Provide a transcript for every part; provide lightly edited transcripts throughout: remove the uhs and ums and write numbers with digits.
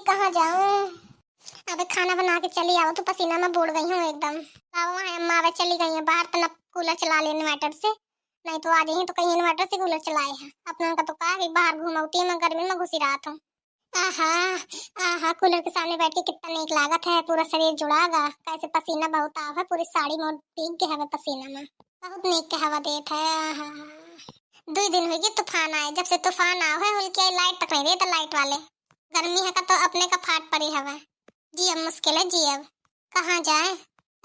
कहाँ जाऊं। अबे खाना बना के चली आओ तो पसीना में बूढ़ गई हूँ एकदम। अब वहाँ अम्मा वे चली गई है बाहर, तो न कूलर चला ले इन्वर्टर से, नहीं तो आ जाइए तो कहीं इन्वर्टर से कूलर चलाए हैं। अपना का तो कहा कि बाहर घुमाती है, मैं गर्मी में घुसी रहा था। आहा आहा, कूलर के सामने बैठ के कितना नीक लागत है, पूरा शरीर जुड़ागा। कैसे पसीना बहुत आवा है, पूरी साड़ी मोड़ भीग के हवा पसीना में, बहुत नीक के हवा देत है। आहा 2 दिन हो गए तूफान आए, जब से तूफान आया है हुल लाइट तक नहीं देता लाइट वाले। गर्मी है का तो अपने का फाट पड़ी हवा, जी अब मुश्किल है जी। अब कहाँ जाए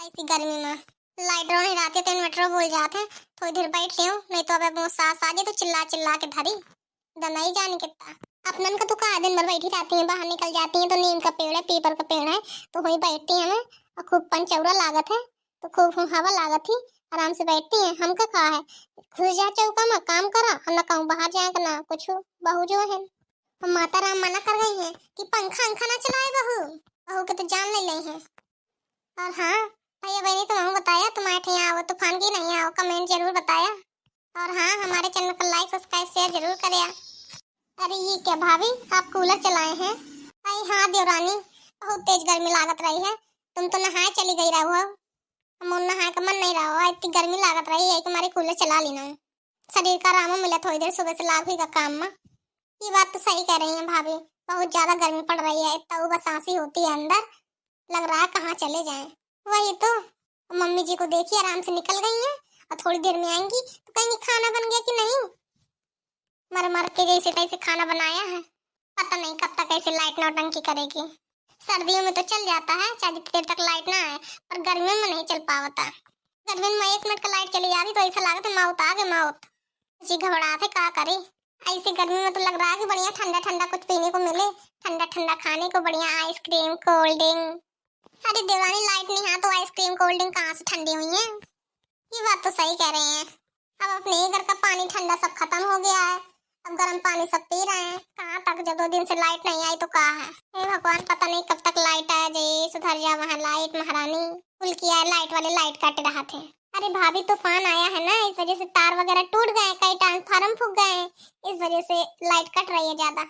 ऐसी गर्मी में, लाइट नहीं रहती तो इन्वर्टर भूल जाते हैं। थोड़ी देर बैठ लियो, नहीं तो अब सास आ जाए तो चिल्ला चिल्ला के धरी दम नहीं जाने कितना। अपनन का तो कहा दिन भर बैठी रहती है, बाहर निकल जाती है तो नीम का पेड़ है, पीपल का पेड़ है, तो वही बैठती है हमें, और खूब पंचौरा लागत है तो खूब हवा लागत ही, आराम से बैठती है। हम का कहा है घुस जा चौका में काम करा, और न कहूँ बाहर जाए ना कुछ। बहू जो है माता राम मना कर गई है कि पंखा अंखा ना चलाए बहू, बहू के तो जान ले ली है। और हाँ भैया बहनी तुम्हें बताया तुम्हारे यहाँ आओ तूफान की नहीं आओ, कमेंट जरूर बताया। और हाँ हमारे चैनल को लाइक सब्सक्राइब शेयर जरूर करें। अरे ये क्या भाभी आप कूलर चलाए हैं? अरे हाँ देवरानी, बहुत तेज गर्मी लागत रही है, तुम तो नहाए चली गई रहो, हम नहाए का मन नहीं रहा, इतनी गर्मी लागत रही है कि हमारे कूलर चला लेना, शरीर का आराम मिला थोड़ी देर, सुबह से लाभ हुई काम में। ये बात तो सही कह रही है भाभी, बहुत ज्यादा गर्मी पड़ रही है, इतना उबासी होती है अंदर, लग रहा है कहाँ चले जाएं। वही तो मम्मी जी को देखिए आराम से निकल गई हैं, और थोड़ी देर में आएंगी तो कहेंगी खाना बन गया कि नहीं। मर मर के जैसे तैसे खाना बनाया है, पता नहीं कब तक ऐसे लाइट नौटंकी करेगी। सर्दियों में तो चल जाता है चाहे जितनी देर तक लाइट ना आए, पर गर्मियों में नहीं चल पाता। गर्मियों में 1 मिनट का लाइट चली जाती तो ऐसा लगता है मौत आ गई मौत, जी घबराहट है क्या करे। ऐसी गर्मी में तो लग रहा है कि बढ़िया ठंडा ठंडा कुछ पीने को मिले, ठंडा ठंडा खाने को, बढ़िया आइसक्रीम कोल्ड ड्रिंक। अरे देवरानी लाइट नहीं है तो आइसक्रीम कोल्ड ड्रिंक कहाँ से ठंडी हुई है? ये बात तो सही कह रहे हैं। अब अपने ही घर का पानी ठंडा सब खत्म हो गया है, अब गर्म पानी सब पी रहे हैं। कहाँ तक, जब 2 दिन से लाइट नहीं आई तो कहा है हे भगवान, पता नहीं कब तक लाइट आ जाए, सुधर जा वहाँ लाइट महारानी। कुल किया है लाइट वाले लाइट काट रहा थे। अरे भाभी तूफान आया है ना, इस वजह से तार वगैरह टूट गए, कई ट्रांसफार्मर फूक गए, इस वजह से लाइट कट रही है ज्यादा।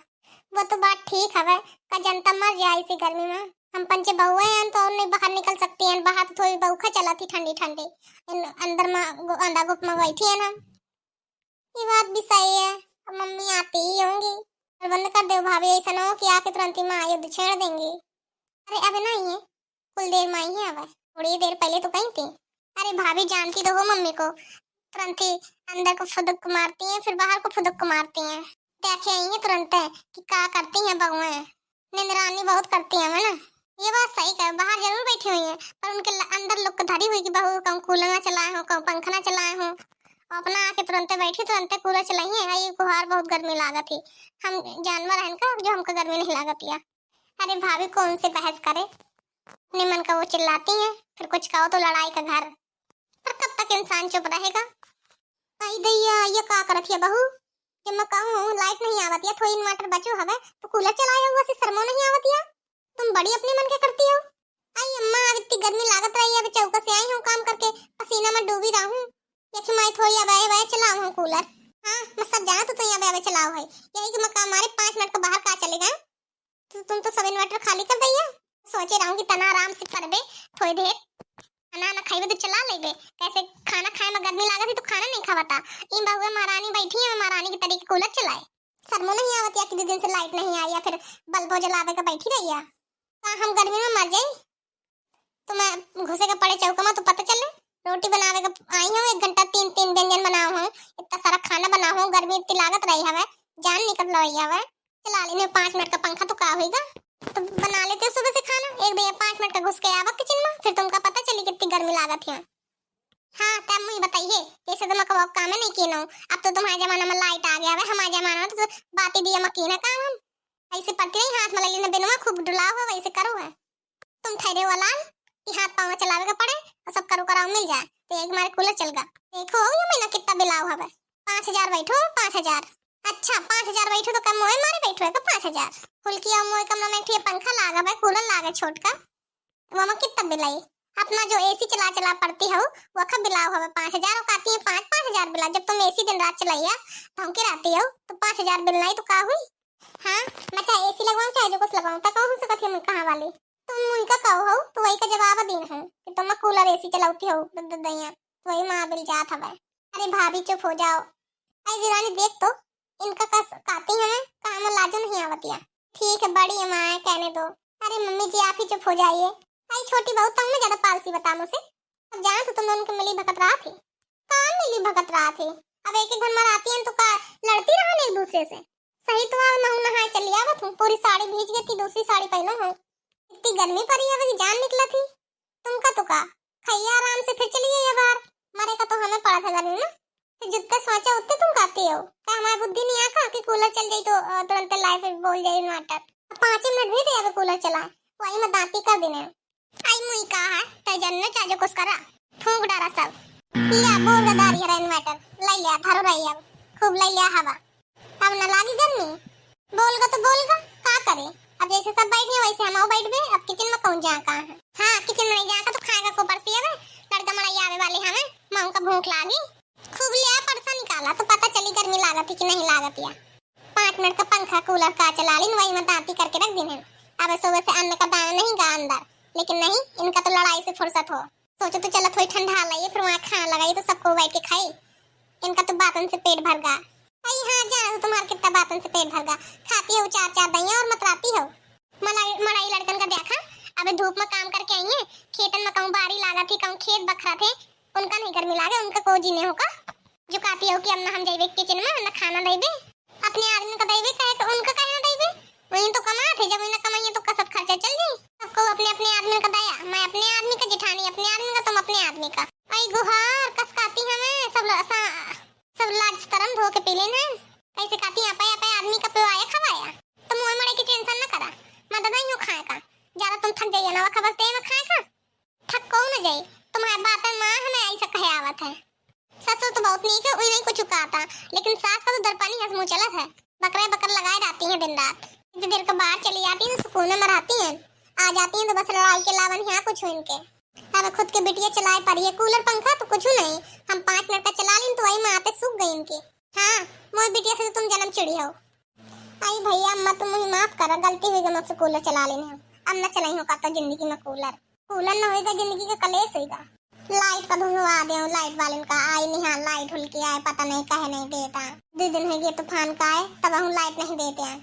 वो तो बात ठीक है का जनता मर जाए इसी गर्मी में। हम पंचे बहुए हैं तो नहीं बाहर निकल सकती हैं, बाहर तो थोड़ी बहुखा चला थी ठंडी ठंडी, अंदर में अंधा गुप में बैठी है ना। ये बात भी सही है, अब मम्मी आती ही होंगी, बंद कर दो भाभी, ऐसा ना हो कि आके तुरंत ही माँ युद्ध छेड़ देंगी। अरे अबे नहीं है, कुल देर में आई है, अब थोड़ी देर पहले तो कहीं थी। अरे भाभी जानती तो हो मम्मी को, तुरंत ही अंदर को फुदक मारती हैं, फिर बाहर को फुदक मारती हैं। देखे आई है तुरंत है कि क्या करती हैं बहुएं, निगरानी बहुत करती हैं ना। ये बात सही कह, बाहर जरूर बैठी हुई हैं, पर उनके अंदर लोग धरी हुई कि बहू कहूँ कूलर ना चलाए हो, कहूँ पंखा ना चलाए हो, अपना आके तुरंत बैठी तुरंत कूलर चलाई है। ये गुहार बहुत गर्मी लागत थी, हम जानवर हैं का जो हमको गर्मी नहीं लागत या। अरे भाभी कौन से बहस करे, अपने मन का वो चिल्लाती हैं, फिर कुछ कहो तो लड़ाई का घर। पर कब तक इंसान चुप रहेगा? आई दैया ये का करत है बहू, जब मैं कहूँ लाइट नहीं आवत या, थोड़ी इन्वर्टर बचो हवे तो कूलर चलाया हुआ से शर्मो नहीं आवत या, तुम बड़ी अपने मन के करती हो। आई अम्मा अब इतनी गर्मी लागत रही है, अभी चौका से आई हूँ काम करके, पसीना में डूबी रहा हूँ, यही मैं थोड़ी अब आए चलाऊं हूँ कूलर। हाँ मैं सब जाना तो यहाँ अब चलाओ है, यही कि मैं काम मारे 5 मिनट को बाहर कहाँ चले गए, तो तुम तो सब इन्वर्टर खाली कर दैया। सोचे रहूँ कि तना आराम से कर दे, थोड़ी देर खाना ना खाइबे तो चला लेबे, कैसे खाना खाए में गर्मी लागत ही तो खाना नहीं खावता। इन बहुए महारानी बैठी है, महारानी के तरीके कूलर चलाए, शर्मो नहीं आवत या कि 2 दिन से लाइट नहीं आई, या फिर बल्बो जलावे का बैठी रही है। हम गर्मी में मर जाए तो मैं घुसे का पड़े चौका में तो पता चले। रोटी बनावे का आई हूँ 1 घंटा, 3 व्यंजन बनाओ हूँ, इतना सारा खाना बनाओ हूँ, गर्मी इतनी लागत रही है, जान निकल रही है, चला लेने 5 मिनट का पंखा तो क्या होगा, तो बना लेते हो सुबह से खाना, एक भैया 5 मिनट का घुस के आवा किचन में, फिर तुमका पता चली कितनी गर्मी लागत है। हाँ तब मुझे बताइए, जैसे तो मैं कब काम नहीं की ना, अब तो तुम्हारे जमाना में लाइट आ गया है, हमारे जमाना में तो बाती दिया मकीना काम हम ऐसे पड़ती नहीं, हाथ में ले लेना बिनुआ खूब डुलाओ है, वैसे करो है। तुम ठहरे वाला कि हाथ पाँव चलावे का पड़े और सब करो कराओ मिल जाए, तो एक हमारे कूलर चल गया। देखो ये महीना कितना बिलाव है, 5000 बैठो 5000। अच्छा 5000 बैठो तो कम मोए मारे बैठो है का 5000, फुल किया मोए कम में एक पंखा लागा भाई, कूलर लागा छोट का, वो में कितना बिलाई, अपना जो एसी चला चला पड़ती हो वो का बिलाव है 5000, और कहती है 5-5000 बिला, जब तुम एसी दिन रात चलाइया तो हम के रहती हो तो 5000 बिल नहीं तो का हुई। हाँ मैं चाहे एसी लगवाऊं चाहे जो कुछ लगाऊं तक कहूं से कथी मैं कहां वाली तुम मुई का कहो हो तो वही का जवाब दिन है कि तुम कूलर एसी चलाती हो दैया तो वही मां बिल जात हवे। अरे भाभी चुप हो जाओ। आई दीवानी देख तो इनका कस काती है काम लाजो नहीं आवतिया। ठीक है बड़ी है मां कहने दो। अरे मम्मी जी आप ही चुप हो जाइए। आई छोटी बहू तुम ज्यादा पालसी बता मुझसे। अब जान तो तुम दोनों के मिली भगत रहा थी। कौन मिली भगत रहा थी? अब एक एक घर में आती हैं तो का लड़ती रहन एक दूसरे से। सही तो आप नहू नहाए चली आवत हूं पूरी साड़ी भीज गई थी दूसरी साड़ी पहनो हूं। इतनी गर्मी पड़ी है कि जान निकला थी। तुमका तो का खैया आराम से फिर चलिए ये बार मरे का तो हमें पड़ा था गर्मी में। फिर जितने सोचा उतने तुम खाती हो। क्या हमारी बुद्धि नहीं आका कि कूलर चल जाई तो तुरंत लाइफ बोल जाए इन्वर्टर। 5 मिनट भी दे कूलर चला वही में दांती कर देने। आई मुई का है तजन ने चाहे कुछ करा ठोक डारा सब। या बोल गदारी है इन्वर्टर ले लिया धरो रही अब खूब ले लिया हवा। अब न लागी गर्मी बोलगा तो बोलगा का करे। अब जैसे सब बैठे वैसे हम बैठ गए। अब किचन में कौन जा कहां है? हां किचन में नहीं जाकर तो खाएगा को परसी है लड़का मड़ाई आवे वाले हमें मां का भूख लागी खूब लिया परसा निकाला तो पता चली गर्मी लागत थी कि नहीं लागत या। 5 मिनट का पंखा कूलर का चला ली वही में दांती करके रख देने। अब सुबह से अन्न का दाना नहीं गा अंदर लेकिन नहीं इनका तो लड़ाई से फुर्सत हो। सोचो तो चलो थोड़ी ठंडा लाइए फिर वहां खाना लगाई तो सबको बैठ के खाई। इनका तो बातन से पेट भर गा। आई हां जान तुम्हारा कितना बातन से पेट भर गा। खाती हो 4 दैया और मतराती हो। मड़ाई लड़कन का देखा अबे धूप में काम करके आई है खेतन में कहूं बारी लागा थी कहूं खेत बखरा थे उनका नहीं गर्मी लागे उनका को जीने होगा। जो कहती हो कि अब ना हम जाइबे किचन में ना खाना देबे अपने आदमी का देबे कहे तो उनका कहे ना देबे वही तो कमा थे जब इन्हें कमाइए तो कसत खर्चा चल जाए। सबको अपने अपने आदमी का दया मैं अपने आदमी का जिठानी अपने आदमी का तुम अपने आदमी का। आई गुहार कस काती हमें सब लाज शर्म धो के पी लेना कैसे काती आपा आदमी का पिवाया खवाया तुम मोए मड़े की टेंशन ना करा मैं दादा यूं खाए का ज्यादा तुम थक जाइए ना खबर दे मैं खाए का थक को न जाए तुम्हारी बात मां हमें ऐसा कहे आवत है। ससुर तो बहुत नहीं है नहीं कुछ चुकाता लेकिन सास का तो दरपानी हंस मुंह चलत है बकर लगाए रहती है दिन रात। इतनी देर के बाहर चली जाती है सुकून में रहती हैं आ जाती हैं तो बस लड़ाई के अलावा यहाँ कुछ हो इनके। अब खुद के बिटिया चलाए पड़ी है कूलर पंखा तो कुछ नहीं हम 5 मिनट का चला ली तो वही में आते सूख गई इनकी। हाँ मोई बिटिया से तुम जन्म चिड़ी हो। आई भैया अम्मा तुम मुझे माफ करो गलती हुई गई मुझसे कूलर चला लेने अब न चलाई हो का जिंदगी में कूलर न होगा जिंदगी का कलेश होगा। लाइट का धुआं दे लाइट वाले का आई नहीं हाँ लाइट हुल के आए पता नहीं कहे नहीं देता 2 दिन हो गए तूफान का आए तब हम लाइट नहीं देते हैं।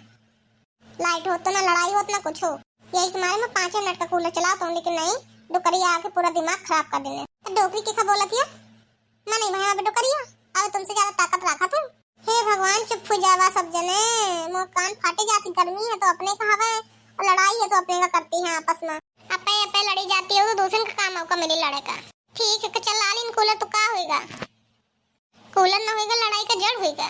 लाइट हो तो ना लड़ाई हो तो ना कुछ हो यही तुम्हारे में 5 मिनट का कूलर चलाता हूँ लेकिन नहीं डुकरिया आके पूरा दिमाग खराब कर देने। डोकरी की बोला थी मैं नहीं भैया डुकरिया अब तुमसे ज्यादा ताकत रखा तुम। हे भगवान चुप हो जावा सब जने मोर कान फाटे जाती गर्मी है तो अपने का हवा है और लड़ाई है तो अपने का करती है आपस में अपे लड़ी जाती है तो दूसरे का काम होगा मेरे लड़े का। ठीक है चला ली कूलर तो क्या होगा कूलर ना होगा लड़ाई का जड़ होगा।